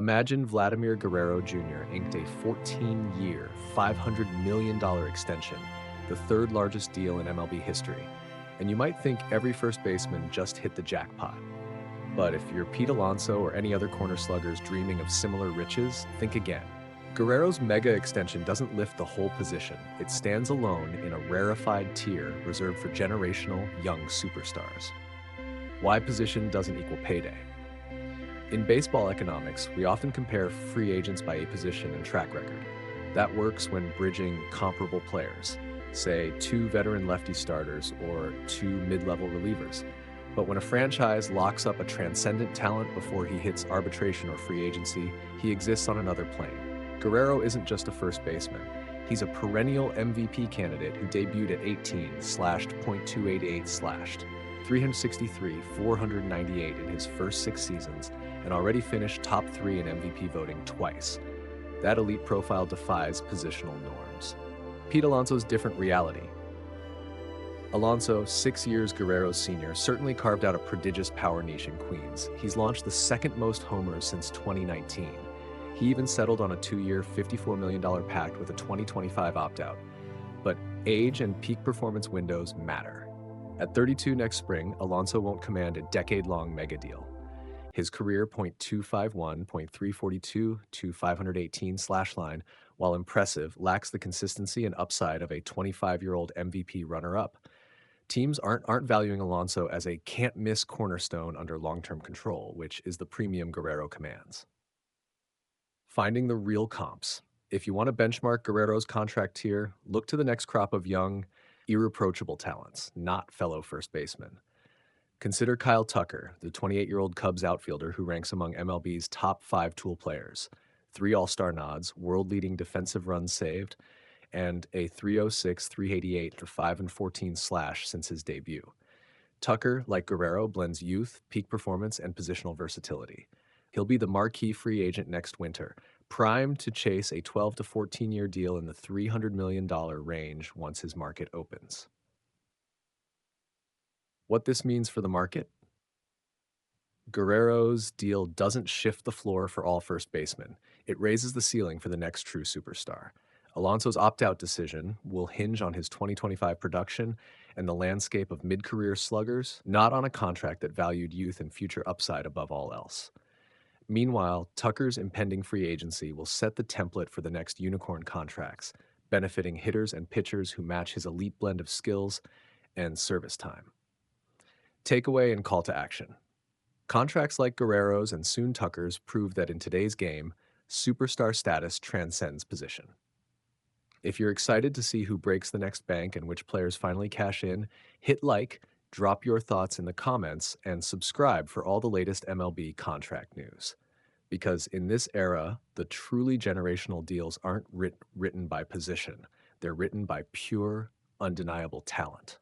Imagine Vladimir Guerrero Jr. inked a 14-year, $500 million extension, the third largest deal in MLB history. And you might think every first baseman just hit the jackpot. But if you're Pete Alonso or any other corner sluggers dreaming of similar riches, think again. Guerrero's mega extension doesn't lift the whole position. It stands alone in a rarefied tier reserved for generational young superstars. Why position doesn't equal payday? In baseball economics, we often compare free agents by a position and track record. That works when bridging comparable players, say two veteran lefty starters or two mid-level relievers. But when a franchise locks up a transcendent talent before he hits arbitration or free agency, he exists on another plane. Guerrero isn't just a first baseman. He's a perennial MVP candidate who debuted at 18, slashed .288, slashed 363, 498 in his first 6 seasons, and already finished top 3 in MVP voting twice. That elite profile defies positional norms. Pete Alonso's different reality. Alonso, 6 years Guerrero's senior, certainly carved out a prodigious power niche in Queens. He's launched the second most homers since 2019. He even settled on a 2-year, $54 million pact with a 2025 opt-out. But age and peak performance windows matter. At 32 next spring, Alonso won't command a decade-long mega deal. His career .251, .342 to 518 slash line, while impressive, lacks the consistency and upside of a 25-year-old MVP runner-up. Teams aren't valuing Alonso as a can't-miss cornerstone under long-term control, which is the premium Guerrero commands. Finding the real comps. If you want to benchmark Guerrero's contract tier, look to the next crop of young, irreproachable talents, not fellow first basemen. Consider Kyle Tucker, the 28-year-old Cubs outfielder who ranks among MLB's top 5 tool players, 3 All-Star nods, world-leading defensive runs saved, and a 306, 388 to 5-14 slash since his debut. Tucker, like Guerrero, blends youth, peak performance, and positional versatility. He'll be the marquee free agent next winter, primed to chase a 12 to 14-year deal in the $300 million range once his market opens. What this means for the market? Guerrero's deal doesn't shift the floor for all first basemen. It raises the ceiling for the next true superstar. Alonso's opt-out decision will hinge on his 2025 production and the landscape of mid-career sluggers, not on a contract that valued youth and future upside above all else. Meanwhile, Tucker's impending free agency will set the template for the next unicorn contracts, benefiting hitters and pitchers who match his elite blend of skills and service time. Takeaway and call to action. Contracts like Guerrero's and soon Tucker's prove that in today's game, superstar status transcends position. If you're excited to see who breaks the next bank and which players finally cash in, hit like, drop your thoughts in the comments, and subscribe for all the latest MLB contract news. Because in this era, the truly generational deals aren't written by position. They're written by pure, undeniable talent.